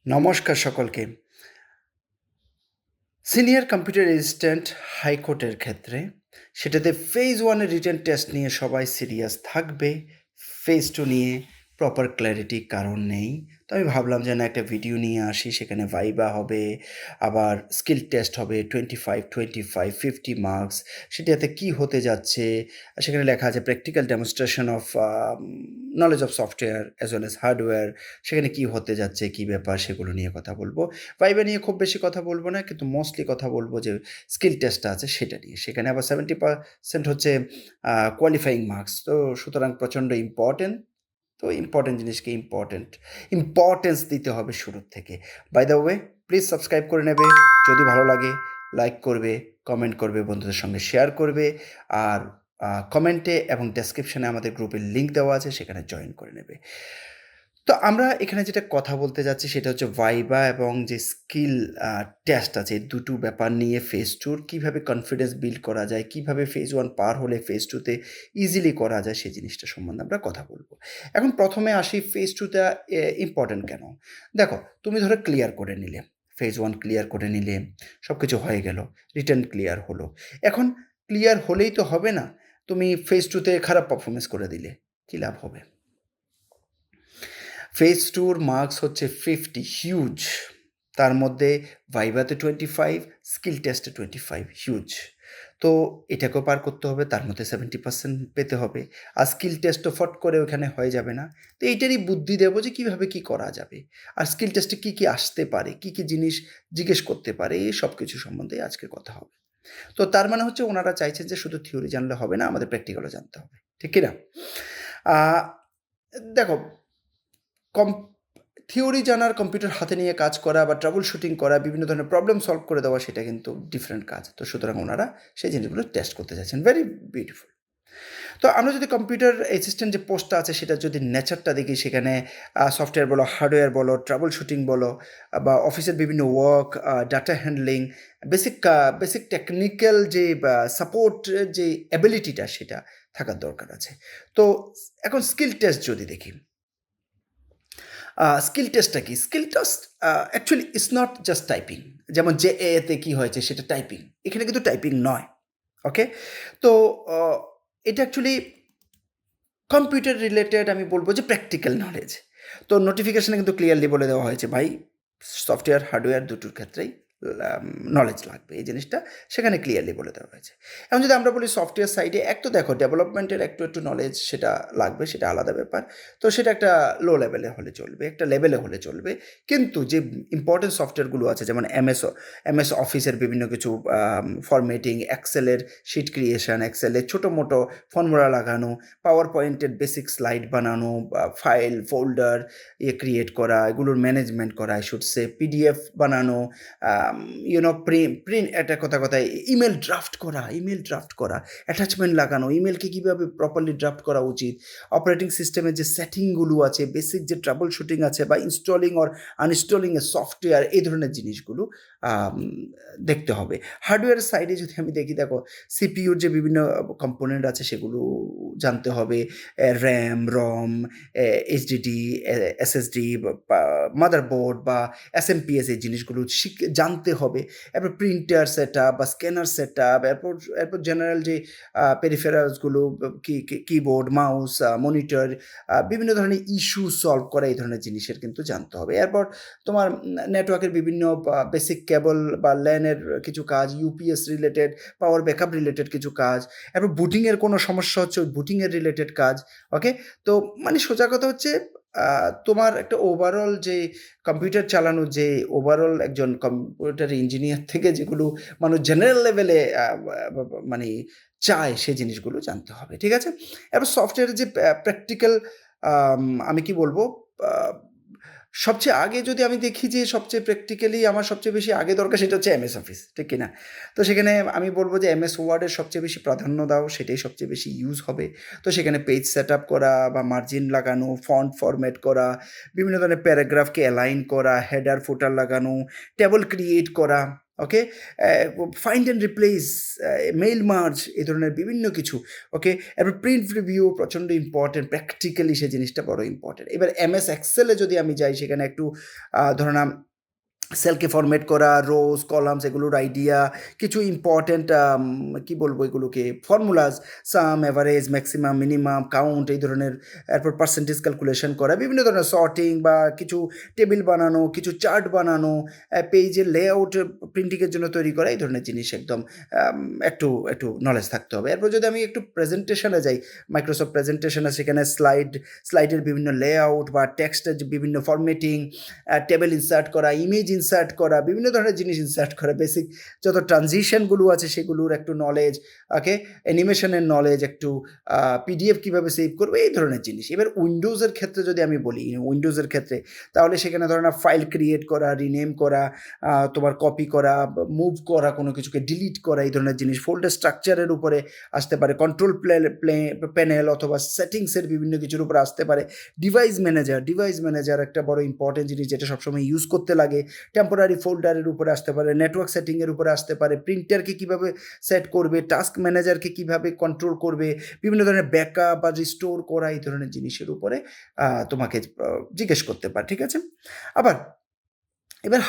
নমস্কার সকলকে। Senior computer assistant হাইকোর্টের ক্ষেত্রে সেটাতে ফেজ 1 এর রিটেন টেস্ট নিয়ে সবাই সিরিয়াস থাকবে। ফেজ 2 নিয়ে প্রপার ক্ল্যারিটি কারণ নেই। তো আমি ভাবলাম যে না একটা ভিডিও নিয়ে আসি, সেখানে ভাইবা হবে, আবার স্কিল টেস্ট হবে 25, 25, 50 মার্কস। সেটাতে কি হতে যাচ্ছে? সেখানে লেখা আছে practical demonstration of knowledge of software as well as hardware. সেখানে কি হতে যাচ্ছে, কি ব্যাপার সেগুলো নিয়ে কথা বলব। ভাইবা নিয়ে খুব বেশি কথা বলব না, কিন্তু মোস্টলি কথা বলব যে স্কিল টেস্টটা আছে সেটা নিয়ে। সেখানে আবার 70% হচ্ছে কোয়ালিফাইং মার্কস। তো সুতরাং প্রচণ্ড ইম্পর্টেন্ট। তো ইম্পর্টেন্ট জিনিসকে ইম্পর্টেন্স দিতে হবে শুরুর থেকে। By the way, please subscribe করে নেবে। যদি ভালো লাগে লাইক করবে, কমেন্ট করবে, বন্ধুদের সঙ্গে শেয়ার করবে। আর কমেন্টে এবং ডেসক্রিপশনে আমাদের গ্রুপের লিঙ্ক দেওয়া আছে, সেখানে জয়েন করে নেবে। তো আমরা এখানে যেটা কথা বলতে যাচ্ছি সেটা হচ্ছে ভাইবা এবং যে স্কিল টেস্ট আছে, এই দুটো ব্যাপার নিয়ে ফেজ 2 কীভাবে কনফিডেন্স বিল্ড করা যায়, কীভাবে ফেজ 1 পার হলে ফেজ 2 তে ইজিলি করা যায় সেই জিনিসটা সম্বন্ধে আমরা কথা বলব। এখন প্রথমে আসি ফেজ 2 টা ইম্পর্টেন্ট কেন? দেখো, তুমি ধরো ক্লিয়ার করে নিলে, ফেজ 1 ক্লিয়ার করে নিলে, সব কিছু হয়ে গেল, রিটেন ক্লিয়ার হলো। এখন ক্লিয়ার হলেই তো হবে না, তুমি ফেজ 2 তে খারাপ পারফরম্যান্স করে দিলে, কী লাভ হবে? ফেজ 2 র মার্কস হচ্ছে 50, হিউজ। তার মধ্যে ভাইভাতে 25, স্কিল টেস্টে 25, হিউজ। তো এটাকেও পার করতে হবে, তার মধ্যে 70% পেতে হবে। আর স্কিল টেস্টও ফট করে ওখানে হয়ে যাবে না। তো এইটারই বুদ্ধি দেবো যে কীভাবে কী করা যাবে। আর স্কিল টেস্টে কী, কী আসতে পারে, কী, কী জিনিস জিজ্ঞেস করতে পারে, এই সব কিছু সম্বন্ধেই আজকে কথা হবে। তো তার মানে হচ্ছে ওনারা চাইছেন যে শুধু থিওরি জানলে হবে না, আমাদের প্র্যাকটিক্যালও জানতে হবে। ঠিক কি না? আ দেখো, কম থিওরি জানার, কম্পিউটার হাতে নিয়ে কাজ করা বা ট্রাবল শুটিং করা, বিভিন্ন ধরনের প্রবলেম সলভ করে দেওয়া, সেটা কিন্তু ডিফারেন্ট কাজ। তো সুতরাং ওনারা সেই জিনিসগুলো টেস্ট করতে চাইছেন। Very beautiful. তো আমরা যদি কম্পিউটার অ্যাসিস্ট্যান্ট যে পোস্টটা আছে সেটার যদি নেচারটা দেখি, সেখানে সফটওয়্যার বলো, হার্ডওয়্যার বলো, ট্রাবল শুটিং বলো, বা অফিসের বিভিন্ন work, data handling, basic technical যে সাপোর্ট যে অ্যাবিলিটিটা সেটা থাকার দরকার আছে। তো এখন স্কিল টেস্ট যদি দেখি, স্কিল টেস্টটা কি? Skill test actually it's not just typing. যেমন JAA তে কি হয়েছে সেটা টাইপিং। এখানে কিন্তু টাইপিং নয়। ওকে? তো অ এটা অ্যাকচুয়ালি কম্পিউটার রিলেটেড, আমি বলব যে প্র্যাকটিক্যাল নলেজ। তো নোটিফিকেশনে কিন্তু ক্লিয়ারলি বলে দেওয়া হয়েছে, ভাই সফটওয়্যার, হার্ডওয়্যার দুটোর ক্ষেত্রেই নলেজ লাগবে। এই জিনিসটা সেখানে ক্লিয়ারলি বলে দেওয়া হয়েছে। এখন যদি আমরা বলি সফটওয়্যার সাইডে, এক তো দেখো ডেভেলপমেন্টের একটু নলেজ সেটা লাগবে, সেটা আলাদা ব্যাপার। তো সেটা একটা লো লেভেলে হলে চলবে, একটা লেভেলে হলে চলবে। কিন্তু যে ইম্পোর্টেন্ট সফটওয়্যারগুলো আছে, যেমন MS অফিসের বিভিন্ন কিছু ফরম্যাটিং, এক্সেলের শিট ক্রিয়েশন, এক্সেলের ছোটো-মোটো ফর্মুলা লাগানো, পাওয়ার পয়েন্টের বেসিক স্লাইড বানানো, বা ফাইল, ফোল্ডার ক্রিয়েট করা, এগুলোর ম্যানেজমেন্ট করা, আই শুড সে PDF বানানো, প্রিন্ট একটা কথায় ইমেল ড্রাফট করা, অ্যাটাচমেন্ট লাগানো, ইমেলকে কীভাবে প্রপারলি ড্রাফট করা উচিত, অপারেটিং সিস্টেমের যে সেটিংগুলো আছে, বেসিক যে ট্রাবল শুটিং আছে, বা ইনস্টলিং অর আনইনস্টলিং এ সফটওয়্যার, এই ধরনের জিনিসগুলো আম দেখতে হবে। হার্ডওয়্যারের সাইডে যদি আমি দেখি, দেখো সিপিইউর যে বিভিন্ন কম্পোনেন্ট আছে সেগুলো জানতে হবে। RAM, ROM, HDD, SSD, বা মাদারবোর্ড বা SMPS, এই জিনিসগুলো জানতে হবে। এরপর প্রিন্টার সেটআপ বা স্ক্যানার সেটআপ, এরপর জেনারেল যে পেরিফেরালসগুলো, কিবোর্ড, মাউস, মনিটর, বিভিন্ন ধরনের ইস্যু সলভ করা, এই ধরনের জিনিসের কিন্তু জানতে হবে। এরপর তোমার নেটওয়ার্কের বিভিন্ন বেসিক কেবল বা ল্যানের কিছু কাজ, UPS related, power backup related কিছু কাজ, এরপর বুটিংয়ের কোনো সমস্যা হচ্ছে ওই বুটিংয়ের রিলেটেড কাজ। ওকে? তো মানে সোজা কথা হচ্ছে, তোমার একটা ওভারঅল যে কম্পিউটার চালানোর যে ওভারঅল একজন কম্পিউটার ইঞ্জিনিয়ার থেকে যেগুলো মানুষ জেনারেল লেভেলে মানে চায়, সেই জিনিসগুলো জানতে হবে। ঠিক আছে? এবার সফটওয়্যারের যে প্র্যাকটিক্যাল, আমি কি বলবো, আ সবচেয়ে আগে যদি আমি দেখি যে সবচেয়ে প্র্যাকটিক্যালি আমার সবচেয়ে বেশি আগে দরকার, সেটা হচ্ছে MS অফিস। ঠিক কি না? তো সেখানে আমি বলব যে MS ওয়ার্ডের সবচেয়ে বেশি প্রাধান্য দাও, সেটাই সবচেয়ে বেশি ইউজ হবে। তো সেখানে পেজ সেটআপ করা বা মার্জিন লাগানো, ফন্ট ফরম্যাট করা, বিভিন্ন ধরনের প্যারাগ্রাফকে অ্যালাইন করা, হেডার ফুটার লাগানো, টেবল ক্রিয়েট করা। Okay? Find and replace, mail merge এই ধরনের বিভিন্ন কিছু। ওকে? এরপর প্রিন্ট রিভিউ প্রচণ্ড ইম্পর্টেন্ট, প্র্যাকটিক্যালি সেই জিনিসটা বড় ইম্পর্টেন্ট। এবার এমএস এক্সেলে যদি আমি যাই সেখানে একটু ধরে নাও সেলকে ফরম্যাট করা, রোজ, কলামস এগুলোর আইডিয়া, কিছু ইম্পর্ট্যান্ট কি বলবো এগুলোকে ফর্মুলাস, সাম, এভারেজ, ম্যাক্সিমাম, মিনিমাম, কাউন্ট এই ধরনের, এরপর পার্সেন্টেজ ক্যালকুলেশন করা, বিভিন্ন ধরনের সর্টিং বা কিছু টেবিল বানানো, কিছু চার্ট বানানো, পেজের লেআউট প্রিন্টিংয়ের জন্য তৈরি করা, এই ধরনের জিনিস একদম আম একটু একটু নলেজ থাকতে হবে। এরপর যদি আমি একটু প্রেজেন্টেশনে যাই, মাইক্রোসফট প্রেজেন্টেশনে সেখানে স্লাইডের বিভিন্ন লেআউট বা টেক্সটের যে বিভিন্ন ফরম্যাটিং, টেবিল ইনসার্ট করা, ইমেজ ইনসার্ট করা, বিভিন্ন ধরনের জিনিস ইনসার্ট করা, বেসিক যত ট্রানজিশনগুলো আছে সেগুলোর একটু নলেজ, ওকে? অ্যানিমেশনের নলেজ, একটু পিডিএফ কীভাবে সেভ করবে, এই ধরনের জিনিস। এবার উইন্ডোজের ক্ষেত্রে যদি আমি বলি, উইন্ডোজের ক্ষেত্রে তাহলে সেখানে ধরো না ফাইল ক্রিয়েট করা, রিনেম করা, তোমার কপি করা, মুভ করা, কোনো কিছুকে ডিলিট করা, এই ধরনের জিনিস। ফোল্ডার স্ট্রাকচারের উপরে আসতে পারে, কন্ট্রোল প্যানেল অথবা সেটিংসের বিভিন্ন কিছুর উপরে আসতে পারে। ডিভাইস ম্যানেজার একটা বড় ইম্পর্টেন্ট জিনিস যেটা সবসময় ইউজ করতে লাগে। টেম্পোরারি ফোল্ডারের উপরে আসতে পারে, নেটওয়ার্ক সেটিংয়ের উপরে আসতে পারে, প্রিন্টারকে কীভাবে সেট করবে, টাস্ক ম্যানেজারকে কীভাবে কন্ট্রোল করবে, বিভিন্ন ধরনের ব্যাকআপ বা রিস্টোর করা, এই ধরনের জিনিসের উপরে তোমাকে জিজ্ঞেস করতে পারে, ঠিক আছে? আবার এবার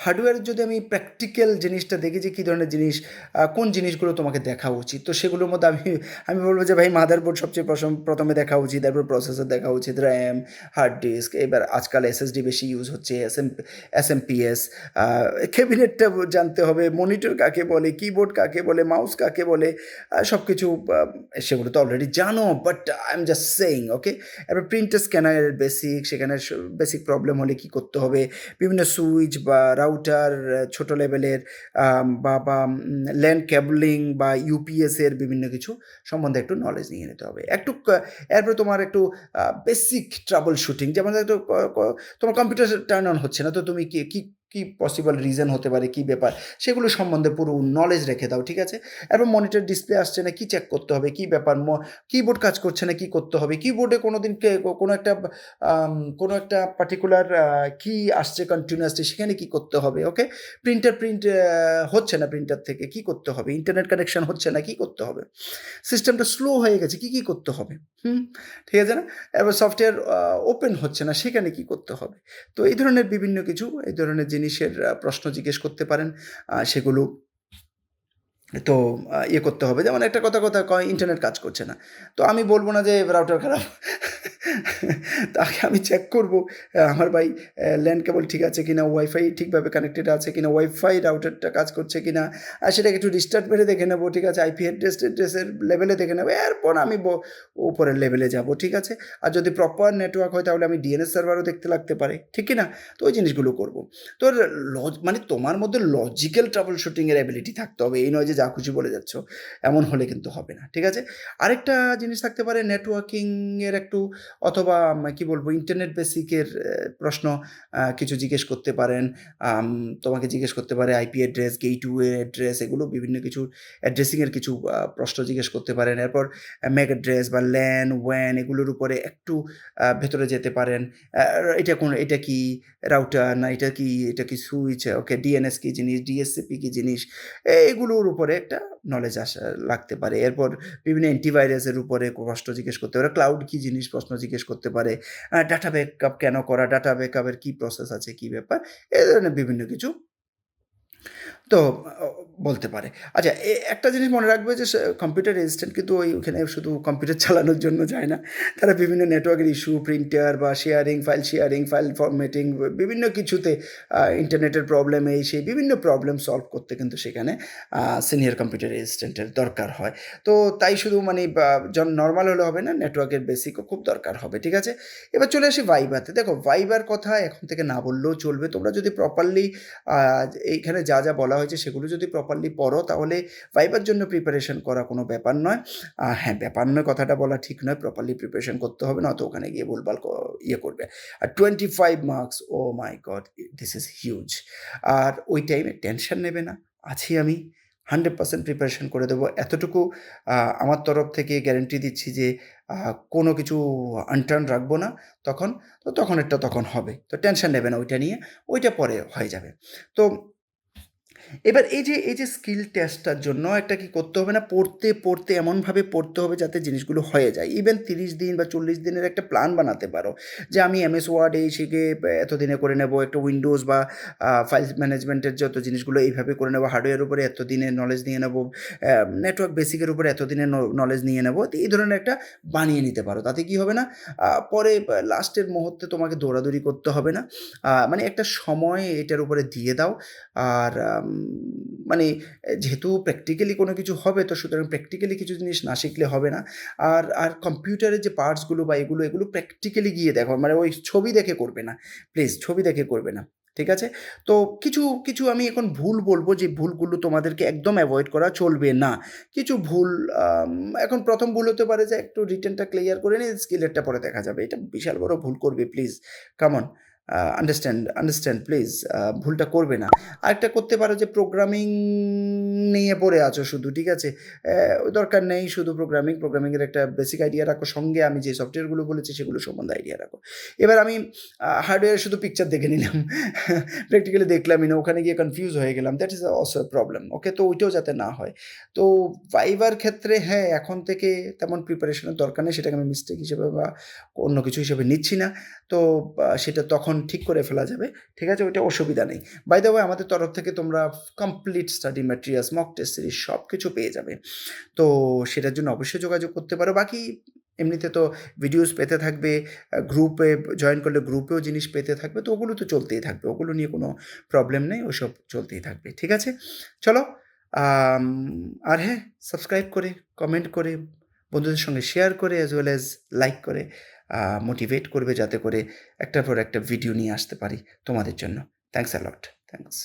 হার্ডওয়্যারের যদি আমি প্র্যাকটিক্যাল জিনিসটা দেখি যে কী ধরনের জিনিস, কোন জিনিসগুলো তোমাকে দেখা উচিত, তো সেগুলোর মধ্যে আমি বলবো যে ভাই মাদারবোর্ড সবচেয়ে প্রথমে দেখা উচিত, তারপর প্রসেসর দেখা উচিত, র্যাম, হার্ড ডিস্ক, এবার আজকাল এসএসডি বেশি ইউজ হচ্ছে, এসএমপিএস, ক্যাবিনেটটা জানতে হবে, মনিটর কাকে বলে, কিবোর্ড কাকে বলে, মাউস কাকে বলে, সব কিছু সেগুলো তো অলরেডি জানো, but I am just saying, okay? এবার প্রিন্টার স্ক্যানারের বেসিক, সেখানে বেসিক প্রবলেম হলে কী করতে হবে, বিভিন্ন সুইচ বা রাউটার, ছোট লেভেলের বা ল্যান কেবলিং বা ইউপিএসের বিভিন্ন কিছু সম্বন্ধে একটু নলেজ নিয়ে নিতে হবে। একটু এরপরে তোমার একটু বেসিক ট্রাবল শুটিং, যেমন একটু তোমার কম্পিউটার টার্ন অন হচ্ছে না, তো তুমি কি পসিবল রিজন হতে পারে, কী ব্যাপার, সেগুলো সম্বন্ধে পুরো নলেজ রেখে দাও, ঠিক আছে? এরপর মনিটর ডিসপ্লে আসছে না, কী চেক করতে হবে, কী ব্যাপার, কিবোর্ড কাজ করছে না, কী করতে হবে, কিবোর্ডে কোনো দিন কোনো একটা পার্টিকুলার কি আসছে কন্টিনিউয়াসলি, সেখানে কী করতে হবে, ওকে? প্রিন্ট হচ্ছে না, প্রিন্টার থেকে কী করতে হবে, ইন্টারনেট কানেকশন হচ্ছে না, কী করতে হবে, সিস্টেমটা স্লো হয়ে গেছে, কী করতে হবে, ঠিক আছে না? এবার সফটওয়্যার ওপেন হচ্ছে না, সেখানে কী করতে হবে? তো এই ধরনের বিভিন্ন কিছু, এই ধরনের জিনিসের প্রশ্ন জিজ্ঞেস করতে পারেন। সেগুলো তো করতে হবে। যেমন একটা কথা কয় ইন্টারনেট কাজ করছে না। তো আমি বলব না যে রাউটার খারাপ। তাকে আমি চেক করব আমার ভাই ল্যান্ড কেবল ঠিক আছে কিনা, ওয়াইফাই ঠিকভাবে কানেক্টেড আছে কিনা, ওয়াইফাই রাউটারটা কাজ করছে কিনা, আর সেটাকে একটু রিস্টার্ট মেরে দেখে নেব, ঠিক আছে? আইপি অ্যাড্রেসের লেভেলে দেখে নেব। এরপর আমি উপরের লেভেলে যাব, ঠিক আছে? আর যদি প্রপার নেটওয়ার্ক হয় তাহলে আমি ডিএনএস সার্ভারও দেখতে লাগতে পারে, ঠিক কি না? তো ওই জিনিসগুলো করব। তো মানে তোমার মধ্যে লজিক্যাল ট্রাবল শুটিংয়ের অ্যাবিলিটি থাকতে হবে। এই নয় যে যা খুশি বলে যাচ্ছ, এমন হলে কিন্তু হবে না, ঠিক আছে? আরেকটা জিনিস থাকতে পারে নেটওয়ার্কিংয়ের একটু, অথবা কি বলবো, ইন্টারনেট বেসিকের প্রশ্ন কিছু জিজ্ঞেস করতে পারেন। তোমাকে জিজ্ঞেস করতে পারে আইপি অ্যাড্রেস, গেটওয়ে অ্যাড্রেস, এগুলো বিভিন্ন কিছু অ্যাড্রেসিংয়ের কিছু প্রশ্ন জিজ্ঞেস করতে পারেন। এরপর ম্যাক অ্যাড্রেস বা ল্যান, ওয়্যান এগুলোর উপরে একটু ভেতরে যেতে পারেন। এটা কি রাউটার, না এটা কি সুইচ, ওকে, ডিএনএস কী জিনিস, ডিএসসিপি কী জিনিস, এগুলোর উপরে একটা নলেজ লাগতে পারে। এরপর বিভিন্ন অ্যান্টিভাইরাসের উপরে প্রশ্ন জিজ্ঞেস করতে পারে, ক্লাউড কী জিনিস প্রশ্ন জিজ্ঞেস করতে পারে, ডাটা ব্যাকআপ কেন করা, ডাটা ব্যাকআপের কী প্রসেস আছে, কী ব্যাপার, এ ধরনের বিভিন্ন কিছু তো বলতে পারে। আচ্ছা, একটা জিনিস মনে রাখবে যে কম্পিউটার রেজিস্ট্যান্ট কিন্তু ওইখানে শুধু কম্পিউটার চালানোর জন্য যায় না। তারা বিভিন্ন নেটওয়ার্কের ইস্যু, প্রিন্টার বা শেয়ারিং, ফাইল ফরম্যাটিং, বিভিন্ন কিছুতে ইন্টারনেটের প্রবলেম, এই সেই বিভিন্ন প্রবলেম সলভ করতে কিন্তু সেখানে সিনিয়র কম্পিউটার রেজিস্ট্যান্টের দরকার হয়। তো তাই শুধু মানে নরমাল হলে হবে না, নেটওয়ার্কের বেসিকও খুব দরকার হবে, ঠিক আছে? এবার চলে আসি ভাইভাতে। দেখো, ভাইবার কথা এখন থেকে না বললেও চলবে। তোমরা যদি প্রপারলি এইখানে যা বলা হয়েছে সেগুলো যদি প্রপারলি পড়ো তাহলে ভাইবার জন্য প্রিপারেশন করা কোনো ব্যাপার নয়। হ্যাঁ, ব্যাপার নয় কথাটা বলা ঠিক নয়, প্রপারলি প্রিপারেশন করতে হবে, নয়তো ওখানে গিয়ে ভুলভাল করবে। আর 25 marks, oh my god! This is huge. আর ওই টাইমে টেনশন নেবে না। আছি আমি। 100% প্রিপারেশন করে দেবো। এতটুকু আমার তরফ থেকে গ্যারান্টি দিচ্ছি যে কোনো কিছু আনটার্ন রাখবো না তখন। তো তখনেরটা তখন হবে। তো টেনশন নেবে না ওইটা নিয়ে। ওইটা পরে হয়ে যাবে। তো এবার এই যে স্কিল টেস্টটার জন্য একটা কি করতে হবে না, পড়তে এমনভাবে পড়তে হবে যাতে জিনিসগুলো হয়ে যায়। ইভেন 30 দিন বা 40 দিনের একটা প্ল্যান বানাতে পারো যে আমি এমএস ওয়ার্ড এই শিখে এতদিনে করে নেব, একটা উইন্ডোজ বা ফাইল ম্যানেজমেন্টের যত জিনিসগুলো এইভাবে করে নেব, হার্ডওয়্যারের উপরে এতদিনের নলেজ নিয়ে নেব, নেটওয়ার্ক বেসিকের উপরে এতদিনের নলেজ নিয়ে নেব। তো এই ধরনের একটা বানিয়ে নিতে পারো। তাতে কি হবে না, পরে লাস্টের মুহূর্তে তোমাকে দৌড়াদৌড়ি করতে হবে না। মানে একটা সময় এটার উপরে দিয়ে দাও। আর মানে যেহেতু প্র্যাকটিক্যালি কোনো কিছু হবে, তো সুতরাং প্র্যাকটিক্যালি কিছু জিনিস না শিখলে হবে না। আর কম্পিউটারের যে পার্টসগুলো বা এগুলো প্র্যাকটিক্যালি গিয়ে দেখো, মানে ওই ছবি দেখে করবে না। প্লিজ ছবি দেখে করবে না। ঠিক আছে? তো কিছু আমি এখন ভুল বলব, যে ভুলগুলো তোমাদেরকে একদম এভয়েড করা চলবে না। কিছু ভুল, আম এখন ১ম ভুল হতে পারে যে একটু রিটেনটা ক্লিয়ার করে নিই, স্কিলেরটা পরে দেখা যাবে। এটা বিশাল বড় ভুল করবে, please. Come on. Understand please. ভুলটা করবে না। আরেকটা করতে পারো যে প্রোগ্রামিং নিয়ে পড়ে আছো শুধু, ঠিক আছে? দরকার নেই শুধু প্রোগ্রামিংয়ের একটা বেসিক আইডিয়া রাখো। সঙ্গে আমি যে সফটওয়্যারগুলো বলেছি সেগুলো সম্বন্ধে আইডিয়া রাখো। এবার আমি হার্ডওয়্যারে শুধু পিকচার দেখে নিলাম। প্র্যাকটিক্যালি দেখলামই না। ওখানে গিয়ে কনফিউজ হয়ে গেলাম। That is also a problem. Okay? তো ওইটাও যাতে না হয়। তো ভাইবার ক্ষেত্রে হ্যাঁ, এখন থেকে তেমন প্রিপারেশনের দরকার নেই। সেটাকে আমি মিস্টেক হিসেবে বা অন্য কিছু হিসেবে নিচ্ছি না। তো সেটা তখন ঠিক করে ফেলা যাবে। ঠিক আছে? ওইটা অসুবিধা নেই। বাই দ্য ওয়ে, আমাদের তরফ থেকে তোমরা complete study materials, mock test series সবকিছু পেয়ে যাবে। তো সেটার জন্য অবশ্যই যোগাযোগ করতে পারো। বাকি এমনিতে তো ভিডিওস পেতে থাকবে, গ্রুপে জয়েন করলে গ্রুপেও জিনিস পেতে থাকবে। তো ওগুলো তো চলতেই থাকবে। ওগুলো নিয়ে কোনো প্রবলেম নেই। ওসব চলতেই থাকবে। ঠিক আছে? চলো, আম আর হ্যাঁ, সাবস্ক্রাইব করে, কমেন্ট করে, বন্ধুদের সঙ্গে শেয়ার করে, অ্যাজ ওয়েল অ্যাজ লাইক করে মোটিভেট করবে, যাতে করে একটার পর একটা ভিডিও নিয়ে আসতে পারি তোমাদের জন্য। Thanks a lot. থ্যাংকস।